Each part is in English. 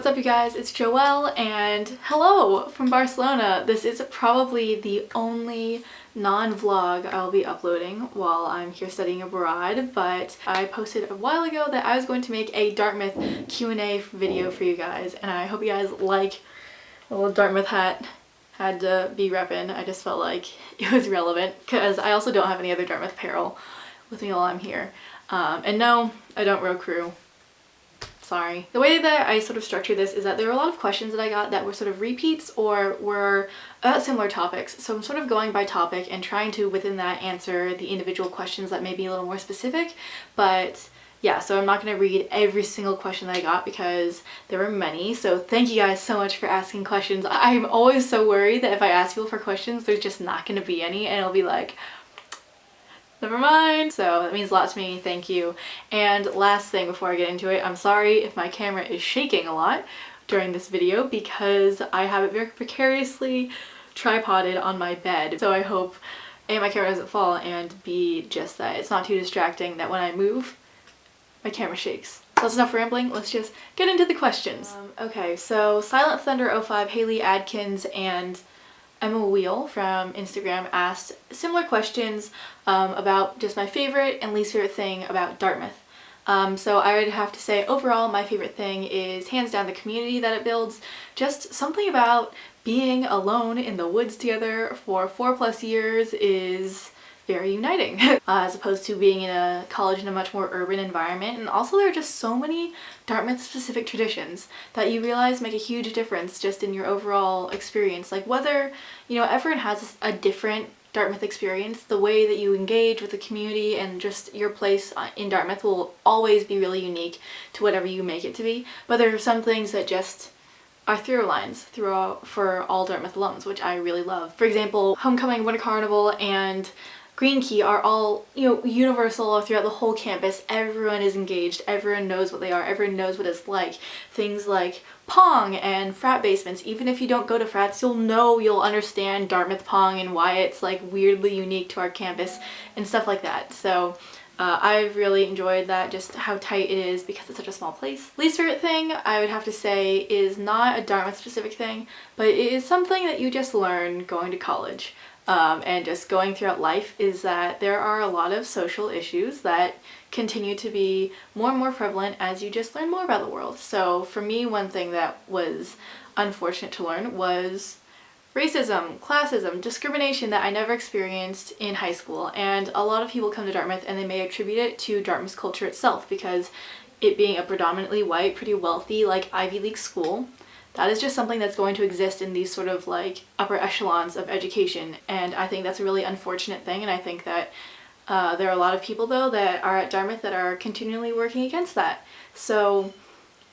What's up you guys, it's Joelle and hello from Barcelona. This is probably the only non-vlog I'll be uploading while I'm here studying abroad, but I posted a while ago that I was going to make a Dartmouth Q A video for you guys, and I hope you guys like the little Dartmouth hat. Had to be reppin'. I just felt like it was relevant because I also don't have any other Dartmouth apparel with me while I'm here. And no, I don't row crew. Sorry. The way that I sort of structured this is that there were a lot of questions that I got that were sort of repeats or were similar topics. So I'm sort of going by topic and trying to, within that, answer the individual questions that may be a little more specific. But yeah, so I'm not going to read every single question that I got because there were many. So thank you guys so much for asking questions. I'm always so worried that if I ask people for questions, there's just not going to be any, and it'll be like, never mind. So that means a lot to me. Thank you. And last thing before I get into it, I'm sorry if my camera is shaking a lot during this video because I have it very precariously tripoded on my bed. So I hope A, my camera doesn't fall, and B, just that it's not too distracting that when I move, my camera shakes. So that's enough rambling. Let's just get into the questions. Okay, so Silent Thunder 05, Haley Adkins, and Emma Wheel from Instagram asked similar questions about just my favorite and least favorite thing about Dartmouth. So I would have to say overall my favorite thing is hands down the community that it builds. Just something about being alone in the woods together for 4+ years is very uniting as opposed to being in a college in a much more urban environment. And also there are just so many Dartmouth specific traditions that you realize make a huge difference just in your overall experience. Like whether, you know, everyone has a different Dartmouth experience, the way that you engage with the community and just your place in Dartmouth will always be really unique to whatever you make it to be. But there are some things that just are through lines throughout for all Dartmouth alums, which I really love. For example, Homecoming, Winter Carnival, and Green Key are all, you know, universal throughout the whole campus. Everyone is engaged, everyone knows what they are, everyone knows what it's like. Things like Pong and frat basements, even if you don't go to frats, you'll understand Dartmouth Pong and why it's like weirdly unique to our campus and stuff like that. So I've really enjoyed that, just how tight it is because it's such a small place. Least favorite thing I would have to say is not a Dartmouth specific thing, but it is something that you just learn going to college. And just going throughout life is that there are a lot of social issues that continue to be more and more prevalent as you just learn more about the world. So for me, one thing that was unfortunate to learn was racism, classism, discrimination that I never experienced in high school. And a lot of people come to Dartmouth and they may attribute it to Dartmouth's culture itself because it being a predominantly white, pretty wealthy, like Ivy League school, that is just something that's going to exist in these sort of like upper echelons of education, and I think that's a really unfortunate thing. And I think that there are a lot of people though that are at Dartmouth that are continually working against that. So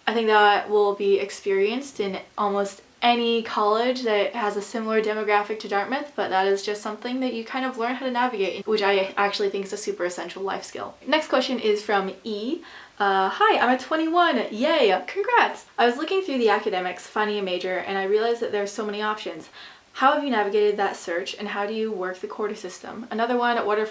I think that will be experienced in almost any college that has a similar demographic to Dartmouth, but that is just something that you kind of learn how to navigate, which I actually think is a super essential life skill. Next question is from E. Hi, I'm a 21, yay, congrats! I was looking through the academics, finding a major, and I realized that there are so many options. How have you navigated that search, and how do you work the quarter system? Another one, what are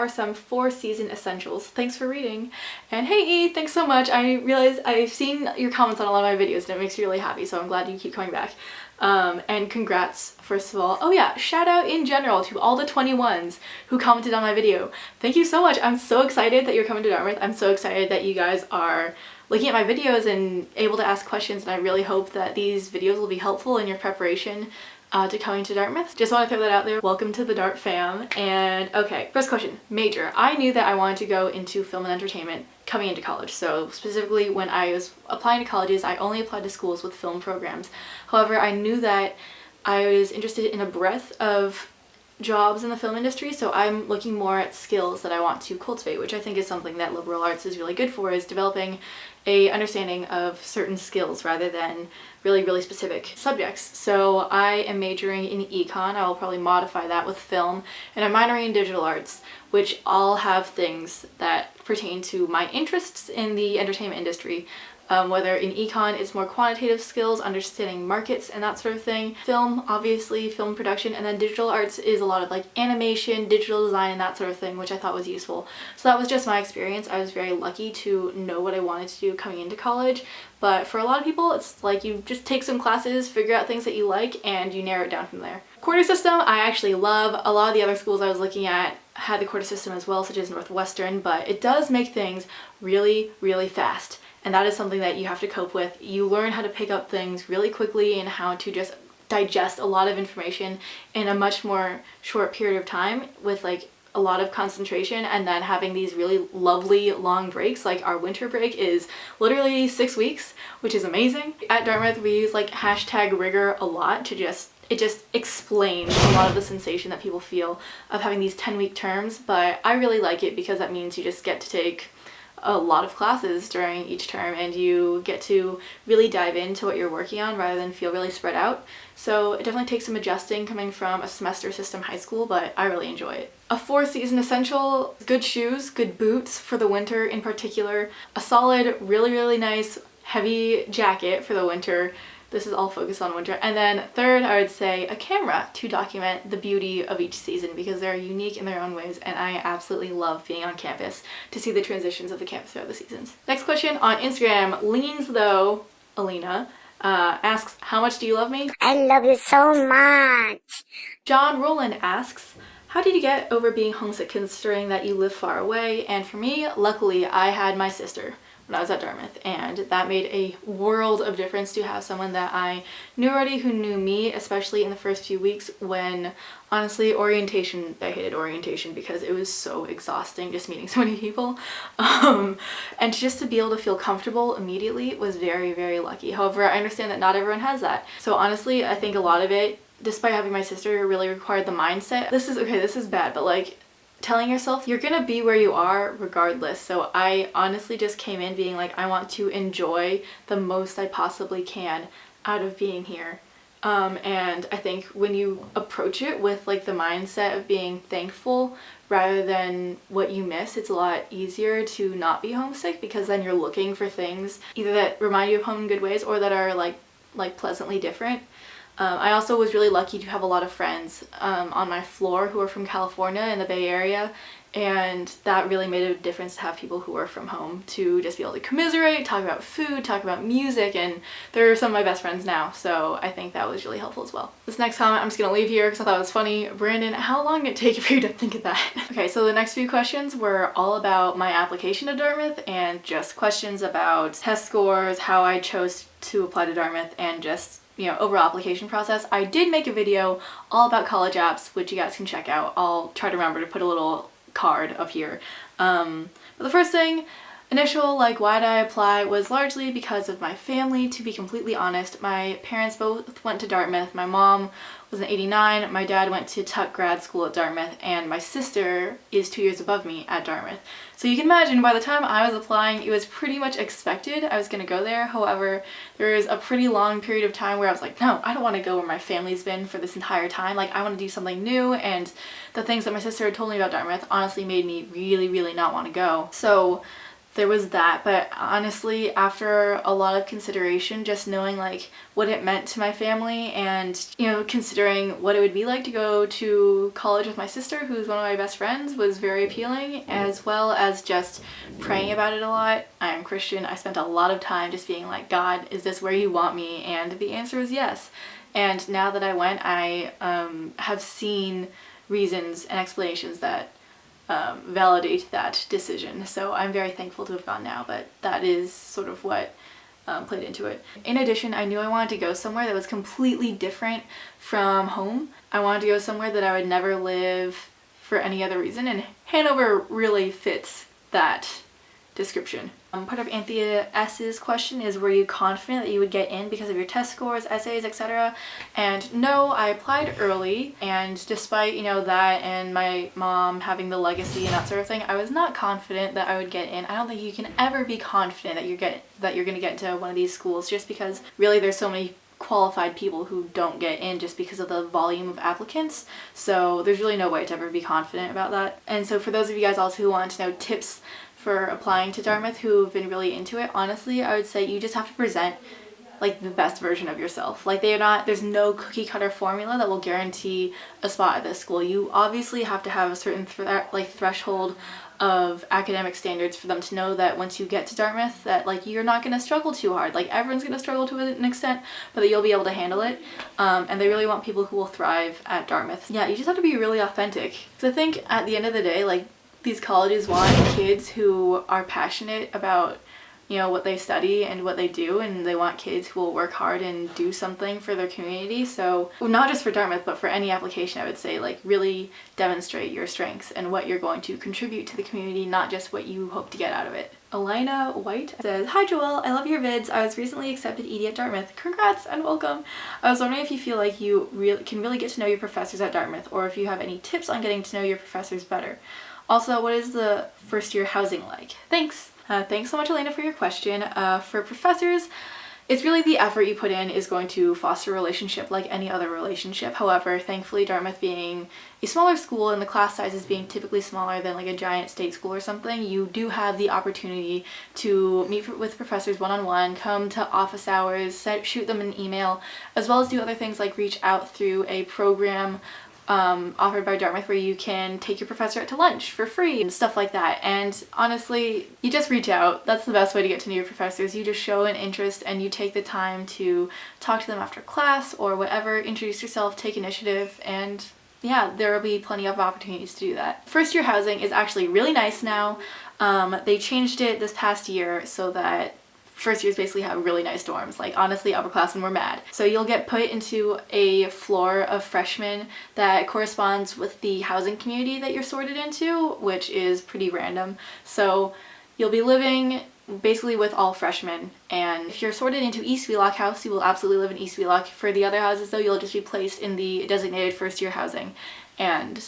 some 4-season essentials? Thanks for reading. And hey E, thanks so much. I realize I've seen your comments on a lot of my videos and it makes me really happy, so I'm glad you keep coming back. And congrats, first of all. Oh yeah, shout out in general to all the 21s who commented on my video. Thank you so much. I'm so excited that you're coming to Dartmouth. I'm so excited that you guys are looking at my videos and able to ask questions, and I really hope that these videos will be helpful in your preparation to coming to Dartmouth. Just want to throw that out there. Welcome to the Dart fam. And okay, first question, major. I knew that I wanted to go into film and entertainment coming into college. So specifically when I was applying to colleges, I only applied to schools with film programs. However, I knew that I was interested in a breadth of jobs in the film industry, so I'm looking more at skills that I want to cultivate, which I think is something that liberal arts is really good for, is developing a understanding of certain skills rather than really specific subjects. So I am majoring in econ. I will probably modify that with film, and I'm minoring in digital arts, which all have things that pertain to my interests in the entertainment industry. whether in econ it's more quantitative skills, understanding markets and that sort of thing. Film, obviously, film production, and then digital arts is a lot of like animation, digital design, and that sort of thing, which I thought was useful. So that was just my experience. I was very lucky to know what I wanted to do coming into college, but for a lot of people it's like you just take some classes, figure out things that you like, and you narrow it down from there. Quarter system I actually love. A lot of the other schools I was looking at had the quarter system as well, such as Northwestern, but it does make things really, really fast. And that is something that you have to cope with. You learn how to pick up things really quickly and how to just digest a lot of information in a much more short period of time with like a lot of concentration, and then having these really lovely long breaks. Like our winter break is literally 6 weeks, which is amazing. At Dartmouth we use like #rigor a lot to it just explains a lot of the sensation that people feel of having these 10-week terms, but I really like it because that means you just get to take a lot of classes during each term and you get to really dive into what you're working on rather than feel really spread out. So it definitely takes some adjusting coming from a semester system high school, but I really enjoy it. A 4-season essential: good shoes, good boots for the winter in particular, a solid, really nice heavy jacket for the winter. This is all focused on winter. And then third, I would say a camera to document the beauty of each season, because they're unique in their own ways, and I absolutely love being on campus to see the transitions of the campus throughout the seasons. Next question on Instagram, Leans Though Alina asks, how much do you love me? I love you so much. John Rowland asks, how did you get over being homesick considering that you live far away? And for me, luckily, I had my sister when I was at Dartmouth, and that made a world of difference to have someone that I knew already who knew me, especially in the first few weeks when, honestly, orientation, I hated orientation because it was so exhausting just meeting so many people. And just to be able to feel comfortable immediately was very lucky. However, I understand that not everyone has that. So honestly, I think a lot of it, despite having my sister, really required the mindset. This is bad, but like, telling yourself you're gonna be where you are regardless. So I honestly just came in being like, I want to enjoy the most I possibly can out of being here. And I think when you approach it with like the mindset of being thankful rather than what you miss, it's a lot easier to not be homesick, because then you're looking for things either that remind you of home in good ways or that are like pleasantly different. I also was really lucky to have a lot of friends on my floor who are from California in the Bay Area, and that really made a difference to have people who are from home to just be able to commiserate, talk about food, talk about music, and they're some of my best friends now, so I think that was really helpful as well. This next comment I'm just gonna leave here because I thought it was funny. Brandon, how long did it take for you to think of that? Okay, so the next few questions were all about my application to Dartmouth and just questions about test scores, how I chose to apply to Dartmouth, and just, you know, overall application process. I did make a video all about college apps, which you guys can check out. I'll try to remember to put a little card up here. But the first thing, initial, like, why did I apply, was largely because of my family, to be completely honest. My parents both went to Dartmouth. My mom was in '89, my dad went to Tuck grad school at Dartmouth, and my sister is 2 years above me at Dartmouth. So you can imagine by the time I was applying, it was pretty much expected I was going to go there. However, there was a pretty long period of time where I was like, no, I don't want to go where my family's been for this entire time. Like, I want to do something new, and the things that my sister had told me about Dartmouth honestly made me really not want to go. So there was that, but honestly, after a lot of consideration, just knowing like what it meant to my family, and, you know, considering what it would be like to go to college with my sister, who's one of my best friends, was very appealing, as well as just praying about it a lot. I am Christian. I spent a lot of time just being like, God, is this where you want me? And the answer is yes. And now that I went, I have seen reasons and explanations that validate that decision. So I'm very thankful to have gone now, but that is sort of what played into it. In addition, I knew I wanted to go somewhere that was completely different from home. I wanted to go somewhere that I would never live for any other reason, and Hanover really fits that description. Part of Anthea S's question is, were you confident that you would get in because of your test scores, essays, etc.? And no, I applied early, and despite, you know, that and my mom having the legacy and that sort of thing, I was not confident that I would get in. I don't think you can ever be confident that you're going to get into one of these schools, just because really there's so many qualified people who don't get in just because of the volume of applicants. So there's really no way to ever be confident about that. And so for those of you guys also who want to know tips for applying to Dartmouth who've been really into it, honestly, I would say you just have to present like the best version of yourself. Like there's no cookie cutter formula that will guarantee a spot at this school. You obviously have to have a certain threshold of academic standards for them to know that once you get to Dartmouth that like you're not going to struggle too hard. Like everyone's going to struggle to an extent, but that you'll be able to handle it. And they really want people who will thrive at Dartmouth. Yeah, you just have to be really authentic. So I think at the end of the day, like these colleges want kids who are passionate about, you know, what they study and what they do, and they want kids who will work hard and do something for their community. So not just for Dartmouth, but for any application, I would say like really demonstrate your strengths and what you're going to contribute to the community, not just what you hope to get out of it. Elena White says, "Hi Joelle, I love your vids. I was recently accepted ED at Dartmouth. Congrats and welcome. I was wondering if you feel like you can really get to know your professors at Dartmouth, or if you have any tips on getting to know your professors better. Also, what is the first year housing like? Thanks." Thanks so much, Elena, for your question. For professors, it's really the effort you put in is going to foster a relationship like any other relationship. However, thankfully, Dartmouth being a smaller school and the class sizes being typically smaller than like a giant state school or something, you do have the opportunity to meet with professors one-on-one, come to office hours, shoot them an email, as well as do other things like reach out through a program offered by Dartmouth where you can take your professor out to lunch for free and stuff like that. And honestly, you just reach out. That's the best way to get to know your professors. You just show an interest and you take the time to talk to them after class or whatever, introduce yourself, take initiative, and yeah, there will be plenty of opportunities to do that. First year housing is actually really nice now. They changed it this past year so that first years basically have really nice dorms. Like honestly, upperclassmen were mad. So you'll get put into a floor of freshmen that corresponds with the housing community that you're sorted into, which is pretty random. So you'll be living basically with all freshmen, and if you're sorted into East Wheelock House, you will absolutely live in East Wheelock. For the other houses though, you'll just be placed in the designated first year housing. And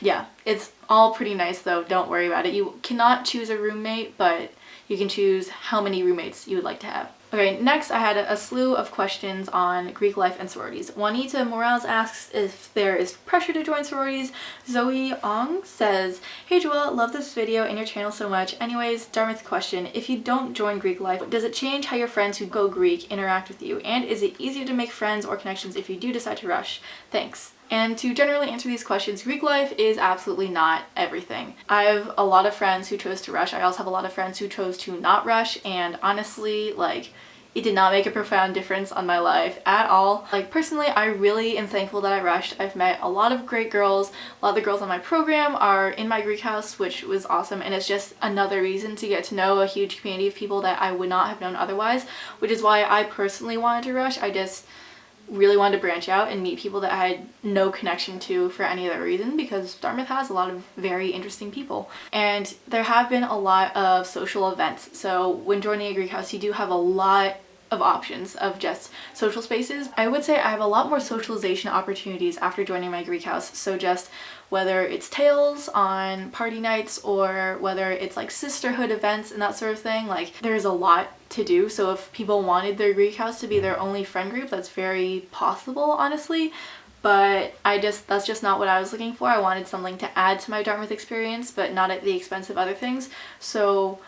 yeah, it's all pretty nice though, don't worry about it. You cannot choose a roommate, but you can choose how many roommates you would like to have. Okay, next I had a slew of questions on Greek life and sororities. Juanita Morales asks if there is pressure to join sororities. Zoe Ong says, "Hey Joelle, love this video and your channel so much. Anyways, Dartmouth question, if you don't join Greek life, does it change how your friends who go Greek interact with you? And is it easier to make friends or connections if you do decide to rush? Thanks." And to generally answer these questions, Greek life is absolutely not everything. I have a lot of friends who chose to rush. I also have a lot of friends who chose to not rush, and honestly, like, it did not make a profound difference on my life at all. Like, personally, I really am thankful that I rushed. I've met a lot of great girls. A lot of the girls on my program are in my Greek house, which was awesome, and it's just another reason to get to know a huge community of people that I would not have known otherwise, which is why I personally wanted to rush. I just really wanted to branch out and meet people that I had no connection to for any other reason, because Dartmouth has a lot of very interesting people. And there have been a lot of social events. So when joining a Greek house, you do have a lot of options of just social spaces. I would say I have a lot more socialization opportunities after joining my Greek house. So just whether it's tales on party nights or whether it's like sisterhood events and that sort of thing, like there's a lot to do. So if people wanted their Greek house to be their only friend group, that's very possible, honestly. But that's just not what I was looking for. I wanted something to add to my Dartmouth experience, but not at the expense of other things. So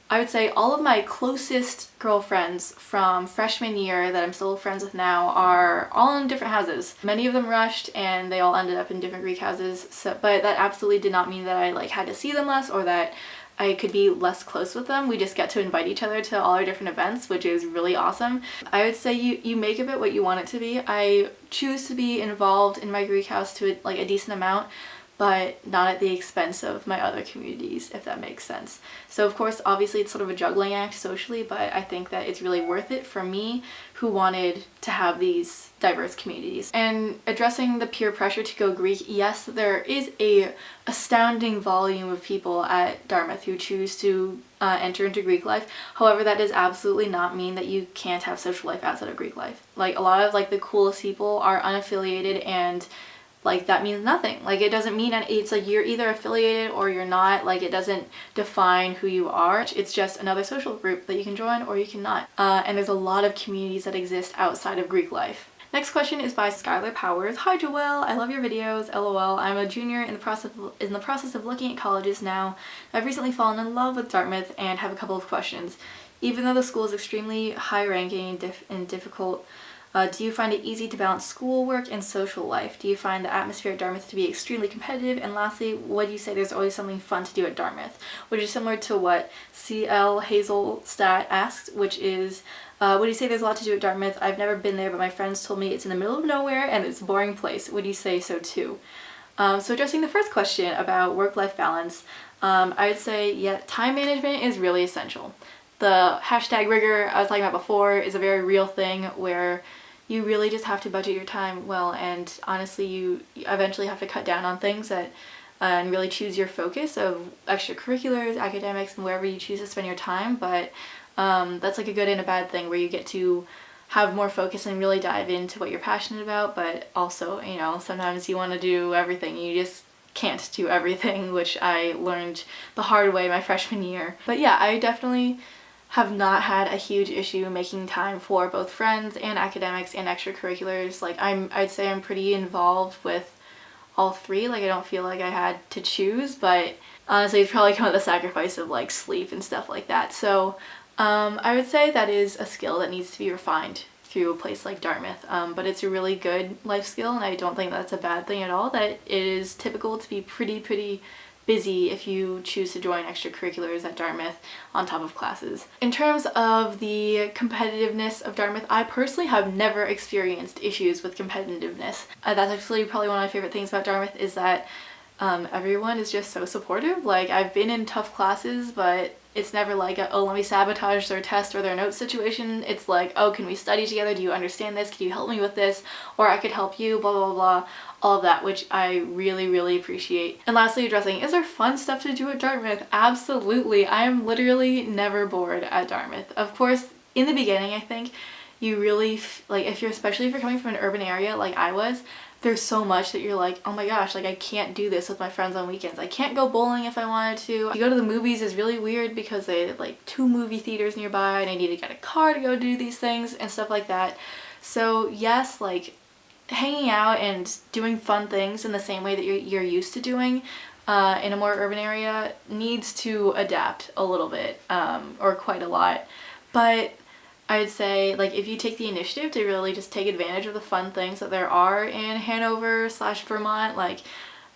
I would say all of my closest girlfriends from freshman year that I'm still friends with now are all in different houses. Many of them rushed and they all ended up in different Greek houses, but that absolutely did not mean that I like had to see them less or that I could be less close with them. We just get to invite each other to all our different events, which is really awesome. I would say you make of it what you want it to be. I choose to be involved in my Greek house to like a decent amount, but not at the expense of my other communities, if that makes sense. So of course, obviously it's sort of a juggling act socially, but I think that it's really worth it for me who wanted to have these diverse communities. And addressing the peer pressure to go Greek, yes, there is a astounding volume of people at Dartmouth who choose to enter into Greek life. However, that does absolutely not mean that you can't have social life outside of Greek life. Like a lot of like the coolest people are unaffiliated, and like that means nothing. Like it doesn't mean it's like you're either affiliated or you're not. Like it doesn't define who you are. It's just another social group that you can join or you cannot. And there's a lot of communities that exist outside of Greek life. Next question is by Skylar Powers. Hi Joelle, I love your videos. LOL. I'm a junior in the process of looking at colleges now. I've recently fallen in love with Dartmouth and have a couple of questions. Even though the school is extremely high-ranking and difficult, do you find it easy to balance schoolwork and social life? Do you find the atmosphere at Dartmouth to be extremely competitive? And lastly, would you say there's always something fun to do at Dartmouth? Which is similar to what CL Hazelstat asked, which is, would you say there's a lot to do at Dartmouth? I've never been there, but my friends told me it's in the middle of nowhere and it's a boring place. Would you say so too? So addressing the first question about work-life balance, I would say, yeah, time management is really essential. The hashtag rigor I was talking about before is a very real thing where you really just have to budget your time well, and honestly you eventually have to cut down on things that and really choose your focus of extracurriculars, academics, and wherever you choose to spend your time. But that's like a good and a bad thing where you get to have more focus and really dive into what you're passionate about, but also, you know, sometimes you want to do everything. You just can't do everything, which I learned the hard way my freshman year. But yeah, I definitely have not had a huge issue making time for both friends and academics and extracurriculars. Like I'd say I'm pretty involved with all three. Like I don't feel like I had to choose, but honestly it's probably come at the sacrifice of like sleep and stuff like that. So I would say that is a skill that needs to be refined through a place like Dartmouth, but it's a really good life skill, and I don't think that's a bad thing at all, that it is typical to be pretty busy if you choose to join extracurriculars at Dartmouth on top of classes. In terms of the competitiveness of Dartmouth, I personally have never experienced issues with competitiveness. That's actually probably one of my favorite things about Dartmouth, is that everyone is just so supportive. Like I've been in tough classes, but it's never like a, oh, let me sabotage their test or their notes situation. It's like, oh, can we study together? Do you understand this? Can you help me with this? Or I could help you, blah, blah, blah. All of that, which I really appreciate. And lastly, addressing, is there fun stuff to do at Dartmouth? Absolutely. I am literally never bored at Dartmouth. Of course, in the beginning, I think you really, like especially if you're coming from an urban area like I was, there's so much that you're like, oh my gosh, like I can't do this with my friends on weekends. I can't go bowling if I wanted to. To go to the movies is really weird because they have like 2 movie theaters nearby and I need to get a car to go do these things and stuff like that. So yes, like hanging out and doing fun things in the same way that you're used to doing in a more urban area needs to adapt a little bit, or quite a lot. But I'd say, like, if you take the initiative to really just take advantage of the fun things that there are in Hanover/Vermont, like,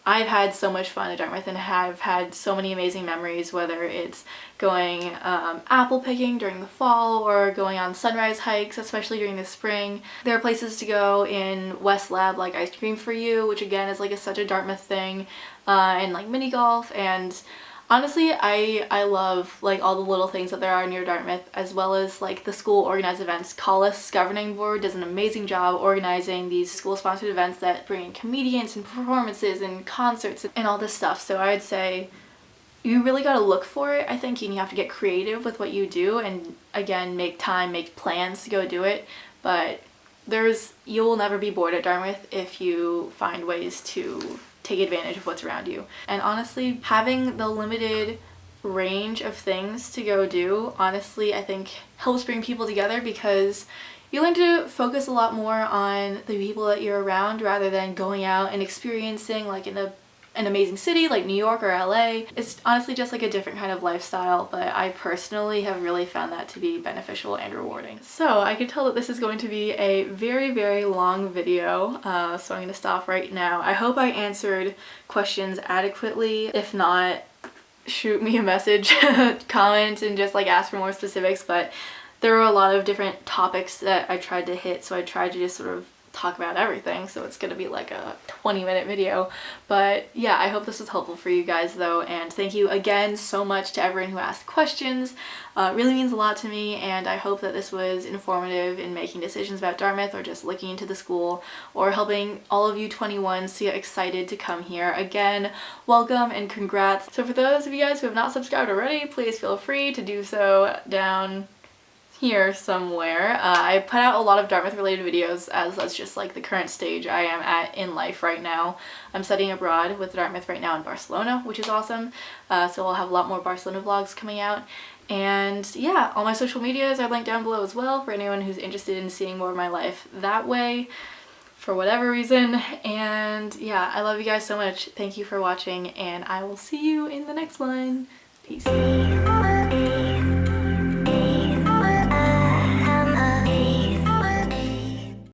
I've had so much fun at Dartmouth and have had so many amazing memories, whether it's going apple picking during the fall or going on sunrise hikes, especially during the spring. There are places to go in West Lab like Ice Cream for You, which again is like such a Dartmouth thing, and like mini golf. And honestly, I love like all the little things that there are near Dartmouth, as well as like the school organized events. Collis Governing Board does an amazing job organizing these school sponsored events that bring in comedians and performances and concerts and all this stuff. So I would say you really got to look for it, I think, and you have to get creative with what you do and again make time, make plans to go do it. But you will never be bored at Dartmouth if you find ways to take advantage of what's around you. And honestly, having the limited range of things to go do, honestly, I think helps bring people together, because you learn to focus a lot more on the people that you're around rather than going out and experiencing like in an amazing city like New York or LA. It's honestly just like a different kind of lifestyle, but I personally have really found that to be beneficial and rewarding. So I can tell that this is going to be a very long video, so I'm going to stop right now. I hope I answered questions adequately. If not, shoot me a message, comment, and just like ask for more specifics. But there were a lot of different topics that I tried to hit, so I tried to just sort of talk about everything, so it's gonna be like a 20-minute video. But yeah, I hope this was helpful for you guys though, and thank you again so much to everyone who asked questions. It really means a lot to me, and I hope that this was informative in making decisions about Dartmouth or just looking into the school or helping all of you 21s to get excited to come here. Again, welcome and congrats. So for those of you guys who have not subscribed already, please feel free to do so down here somewhere. I put out a lot of Dartmouth related videos, as that's just like the current stage I am at in life right now. I'm studying abroad with Dartmouth right now in Barcelona, which is awesome. So I'll have a lot more Barcelona vlogs coming out. And yeah, all my social medias are linked down below as well for anyone who's interested in seeing more of my life that way. for whatever reason. And yeah, I love you guys so much. Thank you for watching, and I will see you in the next one. Peace.